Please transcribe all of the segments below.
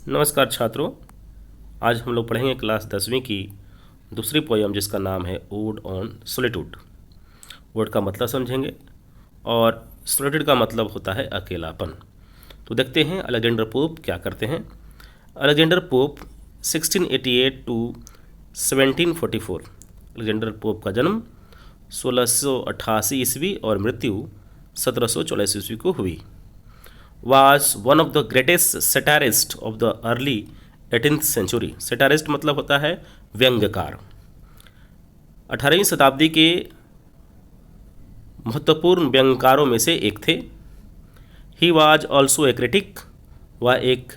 नमस्कार छात्रों। आज हम लोग पढ़ेंगे क्लास 10वीं की दूसरी पोयम जिसका नाम है ओड ऑन सोलिट्यूड। ओड का मतलब समझेंगे और सोलिट्यूड का मतलब होता है अकेलापन। तो देखते हैं अलेक्जेंडर पोप क्या करते हैं। Alexander Pope 1688 to 1744। Alexander Pope का जन्म 1688 ईस्वी और मृत्यु 1744 ईस्वी को हुई। was one of the greatest satirists of the early 18th century। सैटारिस्ट मतलब होता है व्यंग्यकार। 18वीं शताब्दी के महत्वपूर्ण व्यंग्यकारों में से एक थे। He was also a critic, वह एक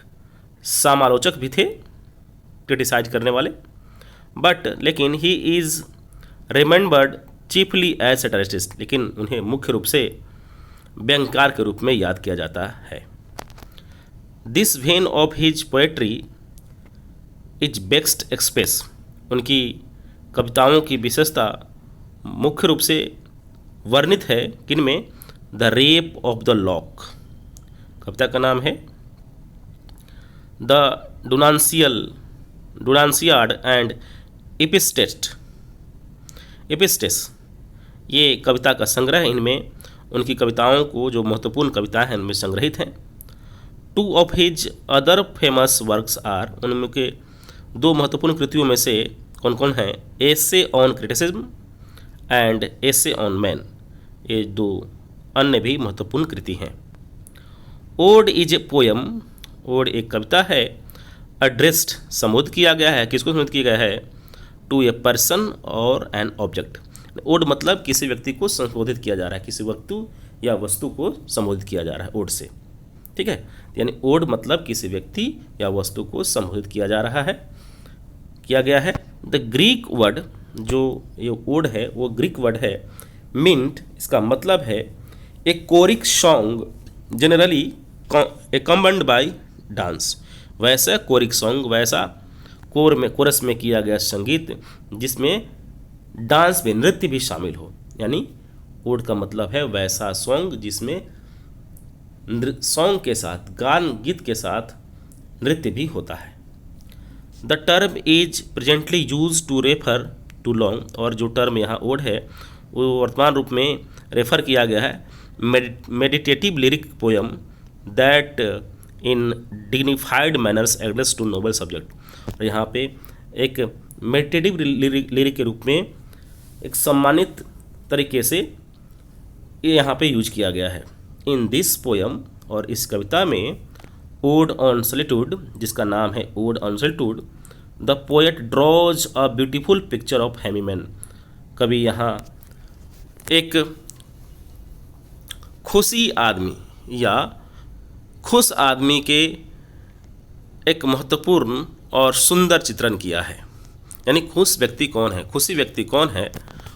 समालोचक भी थे, क्रिटिसाइज करने वाले। बट लेकिन he is remembered chiefly as satirist, लेकिन उन्हें मुख्य रूप से व्यंग्यकार के रूप में याद किया जाता है। This vein of his poetry is best express. उनकी कविताओं की विशेषता मुख्य रूप से वर्णित है किनमें? The rape of the lock कविता का नाम है, द डुनान्सियाड एंड एपिस्टेस। ये कविता का संग्रह है। इनमें उनकी कविताओं को जो महत्वपूर्ण कविताएं हैं उनमें संग्रहित हैं। Two of his other famous works are, उनके दो महत्वपूर्ण कृतियों में से कौन कौन हैं? Essay on criticism and essay on man. ये दो अन्य भी महत्वपूर्ण कृति हैं। Ode is a poem, ode एक कविता है। एड्रेस्ड संबोधित किया गया है, किसको संबोधित किया गया है? टू ए पर्सन और एन ऑब्जेक्ट। ओड मतलब किसी व्यक्ति को संबोधित किया जा रहा है, किसी वस्तु या वस्तु को संबोधित किया जा रहा है ओड से। ठीक है, यानी ओड मतलब किसी व्यक्ति या वस्तु को संबोधित किया जा रहा है, किया गया है। द ग्रीक वर्ड, जो ये ओड है वो ग्रीक वर्ड है मिंट। इसका मतलब है ए कोरिक सॉन्ग जनरली एकम्बन्ड बाय डांस। वैसा कोरिक सॉन्ग, वैसा कोरस में किया गया संगीत जिसमें डांस में, नृत्य भी शामिल हो। यानी ओड का मतलब है वैसा सॉन्ग जिसमें सॉन्ग के साथ, गान गीत के साथ नृत्य भी होता है। The term is presently use to refer to long, और जो टर्म यहाँ ओड है वो वर्तमान रूप में रेफर किया गया है meditative lyric poem that in dignified manners address to noble subject. और यहाँ पे एक मेडिटेटिव लिरिक के रूप में एक सम्मानित तरीके से ये यहाँ पे यूज किया गया है। इन दिस पोयम, और इस कविता में ओड ऑन सोलिट्यूड, जिसका नाम है odd on solitude, the poet draws a beautiful picture of hemi man. कवि यहाँ एक खुशी आदमी या खुश आदमी के एक महत्वपूर्ण और सुंदर चित्रण किया है। यानी खुश व्यक्ति कौन है, खुशी व्यक्ति कौन है,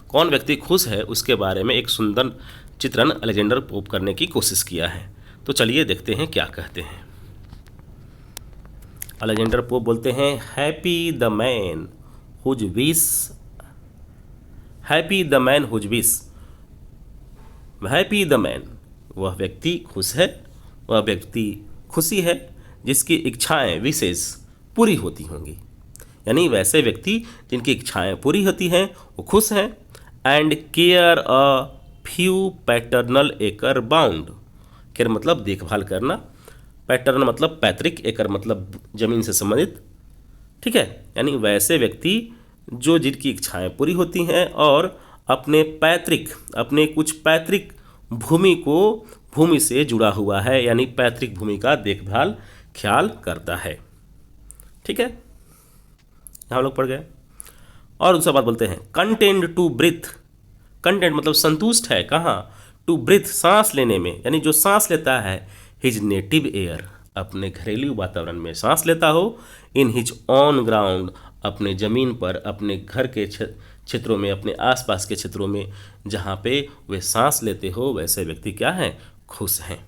कौन व्यक्ति खुश है, उसके बारे में एक सुंदर चित्रण अलेक्जेंडर पोप करने की कोशिश किया है। तो चलिए देखते हैं क्या कहते हैं। अलेक्जेंडर पोप बोलते हैं, happy the man whose wish, happy the man whose wish, happy the man, वह व्यक्ति खुश है, वह व्यक्ति खुशी है जिसकी इच्छाएं विशेष पूरी होती होंगी। यानी वैसे व्यक्ति जिनकी इच्छाएं पूरी होती हैं वो खुश हैं। And care a few paternal acre bound. Care मतलब देखभाल करना, पैटर्न मतलब पैतृक, एकर मतलब जमीन से संबंधित। ठीक है, यानी वैसे व्यक्ति जो जिनकी इच्छाएं पूरी होती हैं और अपने कुछ पैतृक भूमि से जुड़ा हुआ है, यानी पैतृक भूमि का देखभाल ख्याल करता है। ठीक है, यहाँ लोग पढ़ गए। और दूसरा बात बोलते हैं, कंटेंट टू ब्रीथ। कंटेंट मतलब संतुष्ट है, कहाँ? टू ब्रीथ, सांस लेने में, यानी जो सांस लेता है हिज नेटिव एयर, अपने घरेलू वातावरण में सांस लेता हो। इन हिज ऑन ग्राउंड, अपने ज़मीन पर, अपने घर के क्षेत्रों में, अपने आसपास के क्षेत्रों में जहाँ पे वे सांस लेते हो, वैसे व्यक्ति क्या हैं? खुश हैं।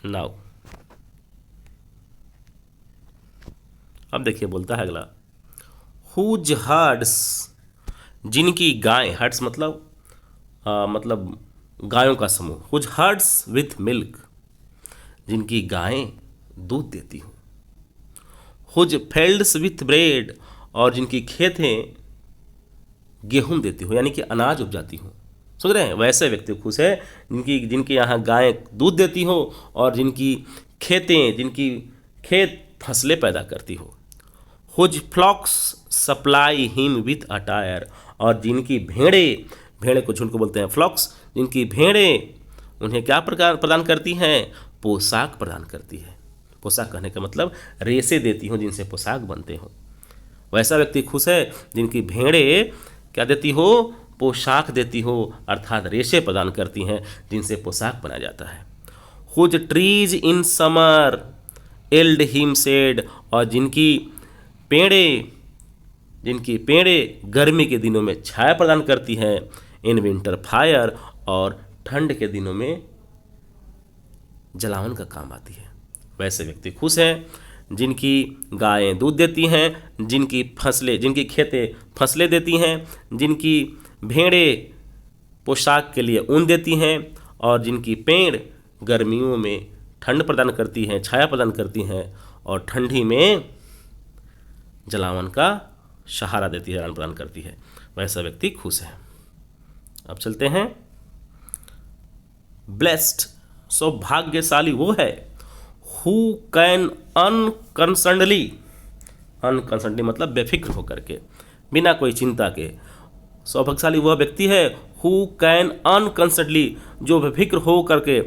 नाउ अब देखिए बोलता है अगला, हुज हर्ड्स, जिनकी गायें, हर्ड्स मतलब गायों का समूह, हुज हर्ड्स विथ मिल्क, जिनकी गायें दूध देती हो। हुज फेल्ड्स विथ ब्रेड, और जिनकी खेतें गेहूं देती हो यानी कि अनाज उपजाती हो। समझ रहे हैं, वैसे व्यक्ति खुश है जिनके यहाँ गायें दूध देती हो और जिनकी खेत फसलें पैदा करती हो। Whose flocks supply him with attire, और जिनकी भेड़े को झुंड को बोलते हैं फ्लॉक्स, जिनकी भेड़ें उन्हें क्या प्रदान करती हैं, पोशाक प्रदान करती है। पोशाक कहने का मतलब रेशे देती हो जिनसे पोशाक बनते हो। वैसा व्यक्ति खुश है जिनकी भेड़ें क्या देती हो, पोशाक देती हो, अर्थात रेशे प्रदान करती हैं जिनसे पोशाक बनाया जाता है। Whose trees in summer yield him shade, और जिनकी पेड़ें गर्मी के दिनों में छाया प्रदान करती हैं, इन विंटर फायर, और ठंड के दिनों में जलावन का काम आती है। वैसे व्यक्ति खुश हैं जिनकी गायें दूध देती हैं, जिनकी खेतें फसलें देती हैं, जिनकी भेड़ें पोशाक के लिए ऊन देती हैं, और जिनकी पेड़ गर्मियों में ठंड प्रदान करती हैं, छाया प्रदान करती हैं, और ठंडी में जलावन का सहारा देती है, जलावन प्रदान करती है। वैसा व्यक्ति खुश है। अब चलते हैं, ब्लेस्ड सौभाग्यशाली वो है हु कैन अनकंसर्नली मतलब बेफिक्र होकर के, बिना कोई चिंता के। सौभाग्यशाली वह व्यक्ति है हु कैन अनकंसर्नली, जो बेफिक्र हो करके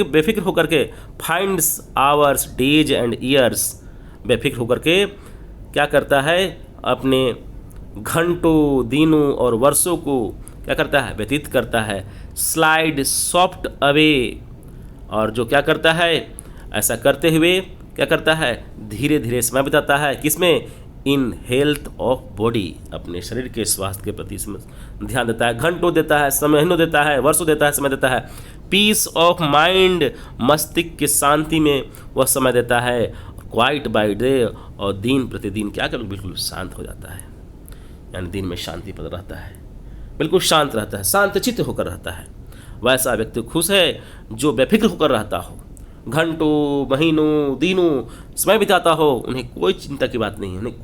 बेफिक्र होकर के finds hours days and years, बेफिक्र होकर के क्या करता है, अपने घंटों दिनों और वर्षों को क्या करता है, व्यतीत करता है। स्लाइड सॉफ्ट अवे, और जो क्या करता है, ऐसा करते हुए क्या करता है, धीरे धीरे समय बिताता है। किसमें, इन हेल्थ ऑफ बॉडी, अपने शरीर के स्वास्थ्य के प्रति ध्यान देता है, घंटों देता है, महीनों देता है, वर्षों देता है, समय देता है। पीस ऑफ माइंड, मस्तिष्क की शांति में वह समय देता है। क्वाइट बाय डे, और दिन प्रतिदिन क्या कर बिल्कुल शांत हो जाता है, यानी दिन में शांति पद रहता है, बिल्कुल शांत रहता है, शांतचित्त होकर रहता है। वैसा व्यक्ति खुश है जो बेफिक्र होकर रहता हो, घंटों महीनों दिनों समय बिताता हो, उन्हें कोई चिंता की बात नहीं है, उन्हें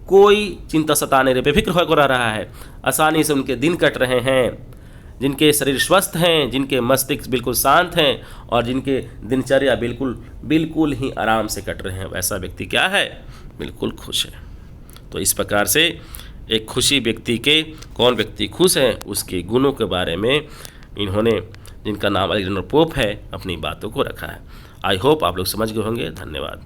कोई चिंता सताने रहे, बेफिक्र होकर रह रहा है, आसानी से उनके दिन कट रहे हैं, जिनके शरीर स्वस्थ हैं, जिनके मस्तिष्क बिल्कुल शांत हैं, और जिनके दिनचर्या बिल्कुल ही आराम से कट रहे हैं, वैसा व्यक्ति क्या है, बिल्कुल खुश है। तो इस प्रकार से एक खुशी व्यक्ति के कौन व्यक्ति खुश है उसके गुणों के बारे में इन्होंने, जिनका नाम अलेक्जेंडर पोप है, अपनी बातों को रखा है। आई होप आप लोग समझ गए होंगे। धन्यवाद।